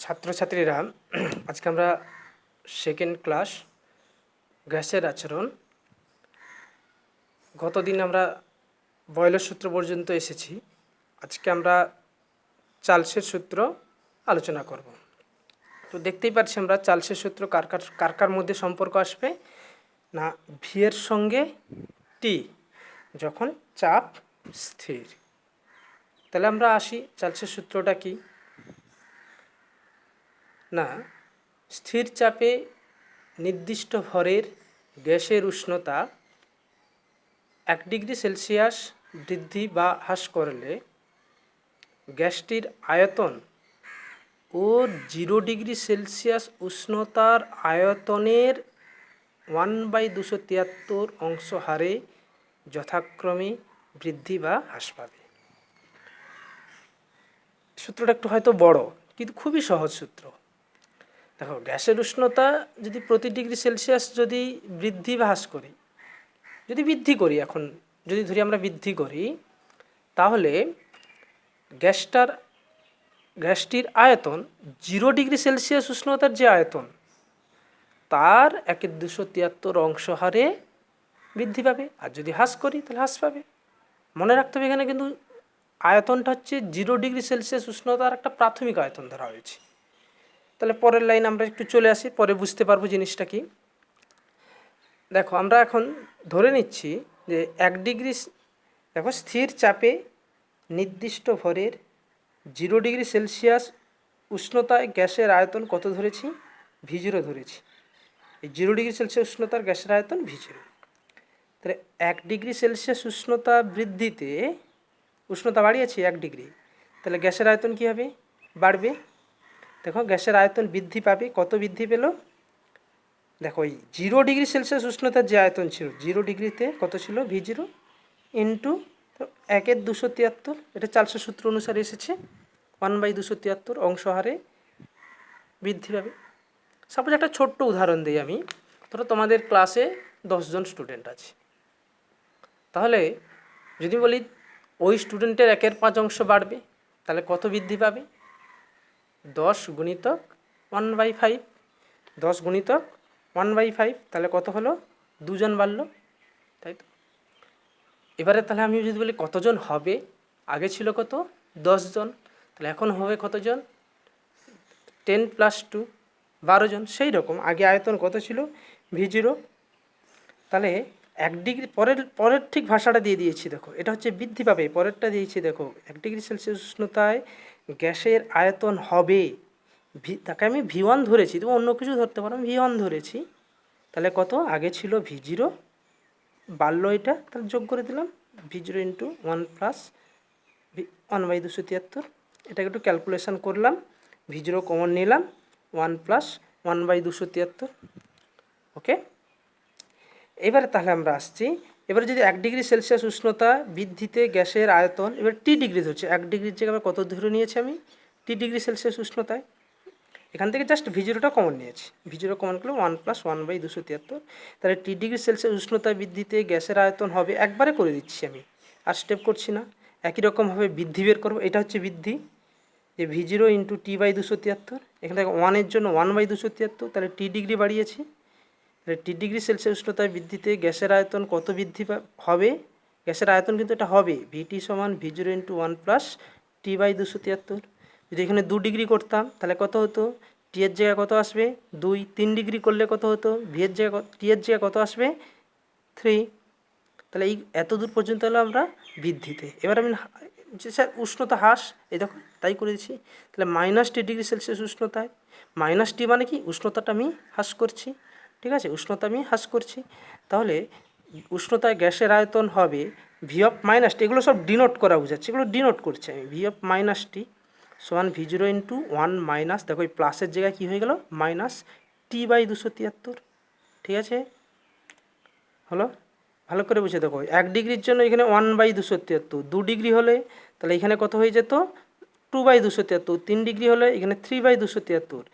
ছাত্রছাত্রীরা আজকে আমরা সেকেন্ড ক্লাস গ্যাসের আচরণ। গতদিন আমরা বয়লের সূত্র পর্যন্ত এসেছি। আজকে আমরা চার্লসের সূত্র আলোচনা করব। তো দেখতেই পাচ্ছি আমরা চার্লসের সূত্র কার কার মধ্যে সম্পর্ক আসবে না, ভি এর সঙ্গে টি যখন চাপ স্থির। তাহলে আমরা আসি, চার্লসের সূত্রটা কি না, স্থির চাপে নির্দিষ্ট ভরের গ্যাসের উষ্ণতা 1 ডিগ্রি সেলসিয়াস বৃদ্ধি বা হ্রাস করলে গ্যাসটির আয়তন ও 0 ডিগ্রি সেলসিয়াস উষ্ণতার আয়তনের 1/273 অংশ হারে যথাক্রমে বৃদ্ধি বা হ্রাস পাবে। সূত্রটা একটু হয়তো বড়, কিন্তু খুবই সহজ সূত্র। দেখো, গ্যাসের উষ্ণতা যদি প্রতি ডিগ্রি সেলসিয়াস যদি বৃদ্ধি বা হ্রাস করি, যদি বৃদ্ধি করি, এখন যদি ধরি আমরা বৃদ্ধি করি, তাহলে গ্যাসটির আয়তন 0 ডিগ্রি সেলসিয়াস উষ্ণতার যে আয়তন তার 1/273 অংশ হারে বৃদ্ধি পাবে। আর যদি হ্রাস করি তাহলে হ্রাস পাবে। মনে রাখতে হবে এখানে কিন্তু আয়তনটা হচ্ছে 0 ডিগ্রি সেলসিয়াস উষ্ণতার একটা প্রাথমিক আয়তন ধরা হয়েছে। তাহলে পরের লাইন আমরা একটু চলে আসি, পরে বুঝতে পারবো জিনিসটা কি। দেখো, আমরা এখন ধরে নিচ্ছি যে 1 ডিগ্রি, দেখো স্থির চাপে নির্দিষ্ট ভরের 0 ডিগ্রি সেলসিয়াস উষ্ণতায় গ্যাসের আয়তন কত ধরেছি, V0 ধরেছি। এই 0 ডিগ্রি সেলসিয়াস উষ্ণতার গ্যাসের আয়তন V0। তাহলে 1 ডিগ্রি সেলসিয়াস উষ্ণতা বৃদ্ধিতে উষ্ণতা বাড়িয়েছি 1 ডিগ্রি, তাহলে গ্যাসের আয়তন কী হবে, বাড়বে। দেখো, গ্যাসের আয়তন বৃদ্ধি পাবে, কত বৃদ্ধি পেল, দেখো এই 0 ডিগ্রি সেলসিয়াস উষ্ণতার যে আয়তন ছিল 0 ডিগ্রিতে কত ছিল, V0 ইন্টু 1/273, এটা চার্লসের সূত্র অনুসারে এসেছে, 1/273 অংশ হারে বৃদ্ধি পাবে। সাপোজ একটা ছোট্ট উদাহরণ দিই আমি। ধরো তোমাদের ক্লাসে 10 জন স্টুডেন্ট আছে, তাহলে যদি বলি ওই স্টুডেন্টের 1/5 অংশ বাড়বে, তাহলে কত বৃদ্ধি পাবে, 10 গুণিতক 1/5, 10 গুণিতক 1/5, তাহলে কত হলো, 2 জন বাড়লো, তাই তো। এবারে তাহলে আমি যদি বলি কতজন হবে, আগে ছিল কত, 10 জন, তাহলে এখন হবে কতজন, 10 + 2, 12 জন। সেই রকম আগে আয়তন কত ছিল, V0, তাহলে 1 ডিগ্রি পরের ঠিক ভাষাটা দিয়ে দিয়েছি। দেখো, এটা হচ্ছে বৃদ্ধি পাবে, পরেরটা দিয়েছি। দেখো, 1 ডিগ্রি সেলসিয়াস উষ্ণতায় গ্যাসের আয়তন হবে, তাকে আমি V1 ধরেছি, তুমি অন্য কিছু ধরতে পারো, আমি V1 ধরেছি। তাহলে কত, আগে ছিল V0, বাড়লো এটা, তাহলে যোগ করে দিলাম V0 ইন্টু 1 + 1/273। এটাকে একটু ক্যালকুলেশন করলাম, V0 কমন নিলাম, 1 + 1/273। ওকে, এবারে তাহলে আমরা আসছি, এবারে যদি 1 ডিগ্রি সেলসিয়াস উষ্ণতা বৃদ্ধিতে গ্যাসের আয়তন, এবার টি ডিগ্রি ধরছে, 1 ডিগ্রির জায়গায় কত ধরে নিয়েছি আমি, টি ডিগ্রি সেলসিয়াস উষ্ণতায়, এখান থেকে জাস্ট V0টা কমন নিয়েছি, V0 কমন করলে 1 + 1/273। তাহলে টি ডিগ্রি সেলসিয়াস উষ্ণতা বৃদ্ধিতে গ্যাসের আয়তন হবে, একবারে করে দিচ্ছি আমি, আর স্টেপ করছি না। একই রকমভাবে বৃদ্ধি বের করবো, এটা হচ্ছে বৃদ্ধি, যে V0 ইন্টু T/273, এখান থেকে 1-এর জন্য 1/273, তাহলে টি ডিগ্রি বাড়িয়েছি। তাহলে টি ডিগ্রি সেলসিয়াস উষ্ণতায় বৃদ্ধিতে গ্যাসের আয়তন কত বৃদ্ধি হবে, গ্যাসের আয়তন কিন্তু এটা হবে VT = V0 ইন্টু 1 + T/273। যদি এখানে 2 ডিগ্রি করতাম তাহলে কত হতো, টি এর জায়গায় কত আসবে 2, 3 ডিগ্রি করলে কত হতো, টি এর জায়গায় কত আসবে 3। তাহলে এই এত দূর পর্যন্ত হলো আমরা বৃদ্ধিতে। এবার আমি যে স্যার উষ্ণতা হ্রাস, এই দেখো তাই করে দিচ্ছি। তাহলে -T ডিগ্রি সেলসিয়াস উষ্ণতায়, -T মানে কি, উষ্ণতাটা আমি হ্রাস করছি, ঠিক আছে, উষ্ণতা আমি হ্রাস করছি। তাহলে উষ্ণতায় গ্যাসের আয়তন হবে V(-T), এগুলো সব ডিনোট করা বোঝাচ্ছে, এগুলো ডিনোট করছে আমি, V(-T) সমান V0 ইন্টু 1 দেখো এই প্লাসের জায়গায় কী হয়ে গেল, -T/273, ঠিক আছে, হলো। ভালো করে বুঝে দেখো, 1 ডিগ্রির জন্য এখানে 1/273, 2 ডিগ্রি হলে তাহলে এখানে কত হয়ে যেত, 2/273, 3 ডিগ্রি হলে এখানে 3/273।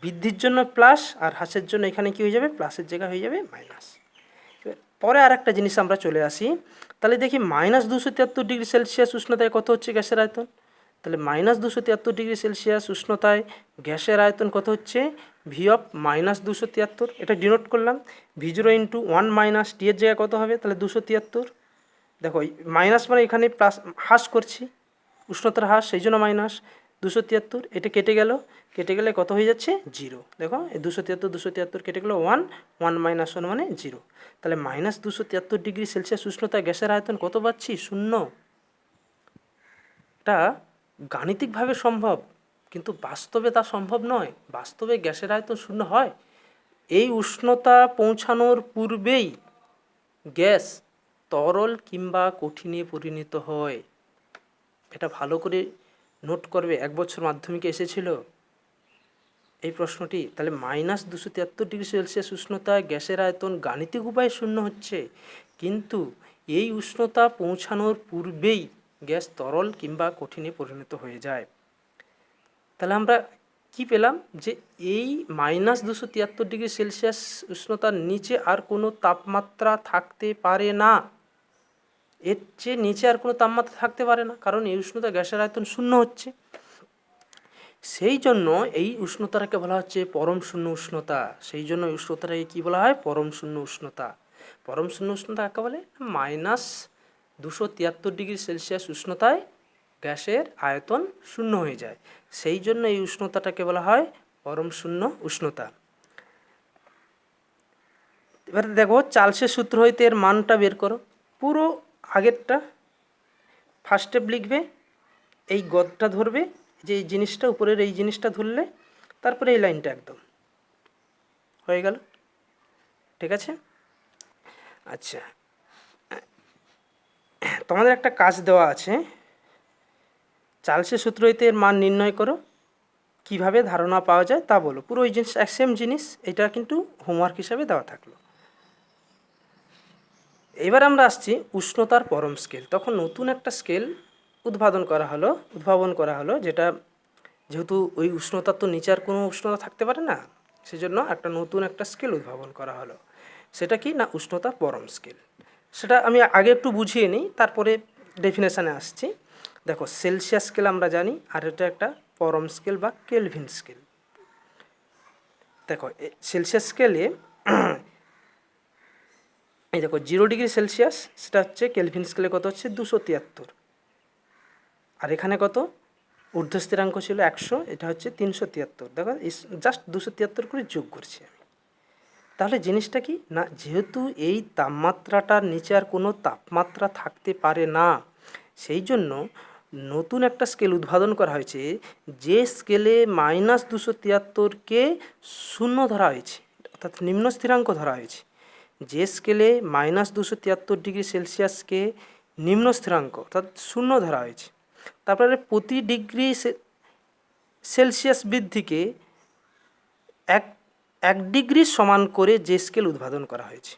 বৃদ্ধির জন্য প্লাস, আর হ্রাসের জন্য এখানে কি হয়ে যাবে, প্লাসের জায়গা হয়ে যাবে মাইনাস। পরে আর একটা জিনিস আমরা চলে আসি, তাহলে দেখি -273 ডিগ্রি সেলসিয়াস উষ্ণতায় কত হচ্ছে গ্যাসের আয়তন, তাহলে -273 ডিগ্রি সেলসিয়াস উষ্ণতায় গ্যাসের আয়তন কত হচ্ছে, ভি অফ -273, এটা ডিনোট করলাম। V0 ইন্টু 1 মাইনাস টি এর জায়গায় কত হবে, তাহলে 273। দেখো মাইনাস মানে এখানে প্লাস হ্রাস করছি, উষ্ণতার হ্রাস, সেই জন্য -273। এটা কেটে গেলে কত হয়ে যাচ্ছে, 0। দেখো এই 273 কেটে গেল 1, 1 মাইনাস 1 মানে 0। তাহলে -273 ডিগ্রি সেলসিয়াস উষ্ণতায় গ্যাসের আয়তন কত পাচ্ছি, 0। এটা গাণিতিকভাবে সম্ভব, কিন্তু বাস্তবে তা সম্ভব নয়। বাস্তবে গ্যাসের আয়তন 0 হয়। এই উষ্ণতা পৌঁছানোর পূর্বেই গ্যাস তরল কিংবা কঠিনে পরিণত হয়। এটা ভালো করে নোট করবে, 1 বছর মাধ্যমিকে এসেছিল এই প্রশ্নটি। তাহলে -273 ডিগ্রি সেলসিয়াস উষ্ণতায় গ্যাসের আয়তন গাণিতিক উপায়ে 0 হচ্ছে, কিন্তু এই উষ্ণতা পৌঁছানোর পূর্বেই গ্যাস তরল কিংবা কঠিনে পরিণত হয়ে যায়। তাহলে আমরা কি পেলাম, যে এই -273 ডিগ্রি সেলসিয়াস উষ্ণতার নিচে আর কোনো তাপমাত্রা থাকতে পারে না। এর চেয়ে নিচে আর কোনো তাপমাত্রা থাকতে পারে না, কারণ এই উষ্ণতা গ্যাসের আয়তন 0 হচ্ছে। সেই জন্য এই উষ্ণতাটাকে বলা হচ্ছে পরম শূন্য উষ্ণতা। সেই জন্য এই উষ্ণতাটাকে কী বলা হয়, পরম শূন্য উষ্ণতা। পরম শূন্য উষ্ণতা কাকে বলে, -273 ডিগ্রি সেলসিয়াস উষ্ণতায় গ্যাসের আয়তন 0 হয়ে যায়। সেই জন্য এই উষ্ণতাটাকে বলা হয় পরম শূন্য উষ্ণতা। এবার দেখো চার্লসের সূত্র হইতে এর মানটা বের করো। পুরো আগেরটা ফার্স্ট স্টেপ লিখবে, এই গদটা ধরবে, যে এই জিনিসটা উপরের এই জিনিসটা ধরলে, তারপরে এই লাইনটা একদম হয়ে গেল। ঠিক আছে। আচ্ছা, তোমাদের একটা কাজ দেওয়া আছে, চার্লসের সূত্র হইতে এর মান নির্ণয় করো, কিভাবে ধারণা পাওয়া যায় তা বলো। পুরো ওই জিনিস সেম জিনিস, এটা কিন্তু হোমওয়ার্ক হিসাবে দেওয়া থাকলো। এবার আমরা আসছি উষ্ণতার পরম স্কেল। তখন নতুন একটা স্কেল উদ্ভাবন করা হলো, যেটা যেহেতু ওই উষ্ণতার তো নিচে আর কোনো উষ্ণতা থাকতে পারে না, সেজন্য একটা নতুন একটা স্কেল উদ্ভাবন করা হলো। সেটা কি না, উষ্ণতা পরম স্কেল। সেটা আমি আগে একটু বুঝিয়ে নিই, তারপরে ডেফিনেশানে আসছি। দেখো সেলসিয়াস স্কেল আমরা জানি, আর এটা একটা পরম স্কেল বা কেলভিন স্কেল। দেখো সেলসিয়াস স্কেলে এই দেখো 0 ডিগ্রি সেলসিয়াস, সেটা হচ্ছে কেলভিন স্কেলে কত হচ্ছে, 273। আর এখানে কত, ঊর্ধ্ব স্থিরাঙ্ক ছিল 100, এটা হচ্ছে 373। দেখো জাস্ট 273 করে যোগ করছি আমি। তাহলে জিনিসটা কি না, যেহেতু এই তাপমাত্রাটার নিচে আর কোনো তাপমাত্রা থাকতে পারে না, সেই জন্য নতুন একটা স্কেল উদ্ভাবন করা হয়েছে, যে স্কেলে -273কে 0 ধরা হয়েছে, অর্থাৎ নিম্ন স্থিরাঙ্ক ধরা হয়েছে। যে স্কেলে -273 ডিগ্রি সেলসিয়াসকে নিম্ন স্থিরাঙ্ক অর্থাৎ 0 ধরা হয়েছে, তারপরে প্রতি ডিগ্রি সেলসিয়াস বৃদ্ধিকে এক ডিগ্রি সমান করে যে স্কেল উদ্ভাবন করা হয়েছে।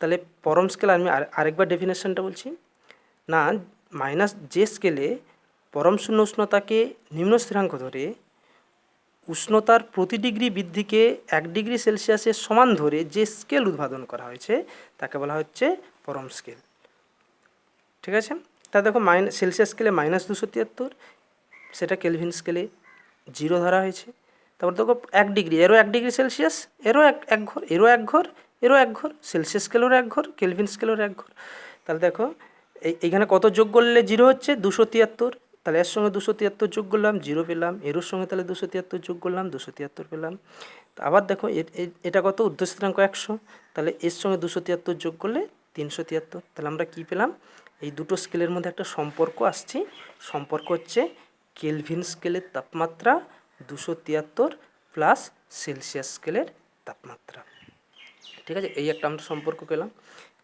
তাহলে পরম স্কেল আমি আরেকবার ডেফিনেশনটা বলছি না, যে স্কেলে পরম শূন্য উষ্ণতাকে নিম্ন স্থিরাঙ্ক ধরে উষ্ণতার প্রতি ডিগ্রি বৃদ্ধিকে 1 ডিগ্রি সেলসিয়াসের সমান ধরে যে স্কেল উদ্ভাবন করা হয়েছে, তাকে বলা হচ্ছে পরম স্কেল। ঠিক আছে। তা দেখো সেলসিয়াস স্কেলে -273, সেটা কেলভিন স্কেলে 0 ধরা হয়েছে। তারপর দেখো 1 ডিগ্রি, এরও 1 ডিগ্রি সেলসিয়াস, এরও এক ঘর, এরও এক ঘর, এরও এক ঘর, সেলসিয়াস স্কেলেরও এক ঘর, কেলভিন স্কেলেরও এক ঘর। তাহলে দেখো এইখানে কত যোগ করলে 0 হচ্ছে, 273। তাহলে এর সঙ্গে 273 যোগ করলাম, 0 পেলাম। এর সঙ্গে তাহলে 273 যোগ করলাম, 273 পেলাম। আবার দেখো এটা কত, ঊর্ধ্ব স্থিরাঙ্ক 100, তাহলে এর সঙ্গে 273 যোগ করলে 373। তাহলে আমরা কি পেলাম, এই দুটো স্কেলের মধ্যে একটা সম্পর্ক আসছে। সম্পর্ক হচ্ছে কেলভিন স্কেলের তাপমাত্রা 273 প্লাস সেলসিয়াস স্কেলের তাপমাত্রা। ঠিক আছে, এই একটা আমরা সম্পর্ক পেলাম,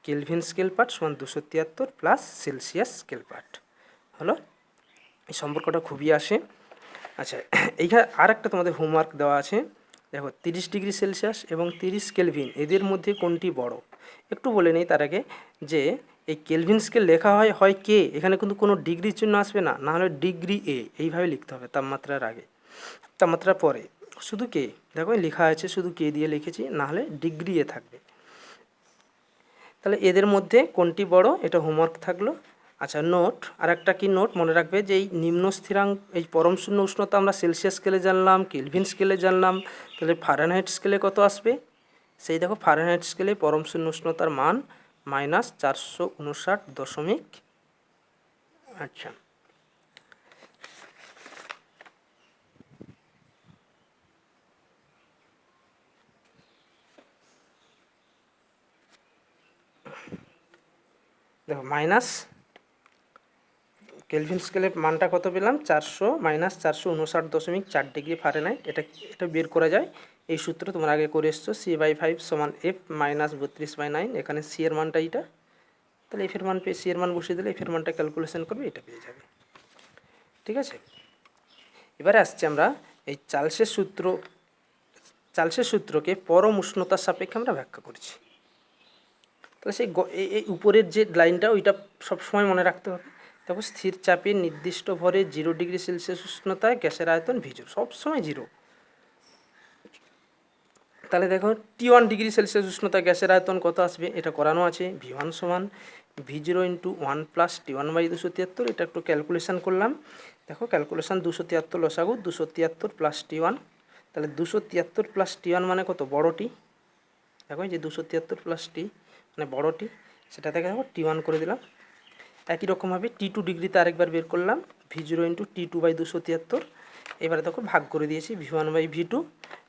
কেলভিন স্কেল পার্ট সমান 273 প্লাস সেলসিয়াস স্কেল পার্ট হলো। এই সম্পর্কটা খুবই আসে। আচ্ছা, এইখানে আর একটা তোমাদের হোমওয়ার্ক দেওয়া আছে। দেখো 30 ডিগ্রি সেলসিয়াস এবং 30 কেলভিন, এদের মধ্যে কোনটি বড়? একটু বলে নেই তার আগে, যে এই কেলভিন স্কেল লেখা হয় কে, এখানে কিন্তু কোনো ডিগ্রির চিহ্ন আসবে না, না হলে ডিগ্রি এ, এইভাবে লিখতে হবে তাপমাত্রার আগে, তাপমাত্রার পরে শুধু কে। দেখো লেখা আছে শুধু কে দিয়ে লিখেছি, না হলে ডিগ্রি এ থাকবে। তাহলে এদের মধ্যে কোনটি বড়, এটা হোমওয়ার্ক থাকলো। আচ্ছা, নোট আর একটা কি নোট মনে রাখবে যে এই নিম্ন স্থিরাঙ্ক, এই পরম শূন্য উষ্ণতা আমরা সেলসিয়াস স্কেলে জানলাম, কেলভিন স্কেলে জানলাম, তাহলে ফারেনহাইট স্কেলে কত আসবে? সেই দেখো ফারেনহাইট স্কেলে পরম শূন্য উষ্ণতার মান -459. আচ্ছা, দেখো মাইনাস কেলভিন স্কেলের মানটা কত পেলাম? 400 - 459.4 ফারেনহাইট। এটা বের করা যায়, এই সূত্র তোমরা আগে করে এসছো। C/5 = F - 32/9। এখানে সি এর মানটা এইটা, তাহলে এফের মান পেয়ে সি এর মান বসিয়ে দিলে এফের মানটা ক্যালকুলেশন করবে, এটা পেয়ে যাবে। ঠিক আছে, এবারে আসছে আমরা এই চার্লসের সূত্রকে পরম উষ্ণতার সাপেক্ষে আমরা ব্যাখ্যা করছি। তাহলে সেই এই উপরের যে লাইনটা ওইটা সবসময় মনে রাখতে হবে। দেখো, স্থির চাপে নির্দিষ্ট ভরে 0 ডিগ্রি সেলসিয়াস উষ্ণতায় গ্যাসের আয়তন V0, সবসময় 0। তাহলে দেখো T1 ডিগ্রি সেলসিয়াস উষ্ণতায় গ্যাসের আয়তন কত আসবে, এটা করানো আছে। V1 = V0 × 1 + T1/273। এটা একটু ক্যালকুলেশন করলাম। দেখো ক্যালকুলেশন 273 লসাগু 273 + T1, তাহলে 273 + T1 মানে কত? বড়টি। দেখো এই যে 273 + T মানে বড়টি, সেটা থেকে দেখো T1 করে দিলাম। একই রকমভাবে T2 ডিগ্রিতে আরেকবার বের করলাম, V0 × T2/273। এবারে দেখো ভাগ করে দিয়েছি, V1/V2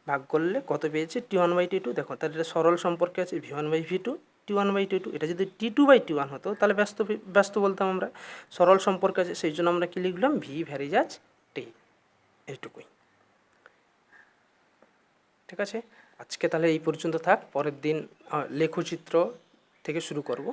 ভাগ করলে কত পেয়েছি? T1/T2। দেখো তার এটা সরল সম্পর্কে আছে, V1/V2 T1/T2। এটা যদি T2/T1 হতো তাহলে ব্যস্ত বলতাম আমরা। সরল সম্পর্ক আছে, সেই জন্য আমরা কি লিখলাম? V ভ্যারিজাজ T, এইটুকুই। ঠিক আছে, আজকে তাহলে এই পর্যন্ত থাক। পরের দিন লেখচিত্র থেকে শুরু করব।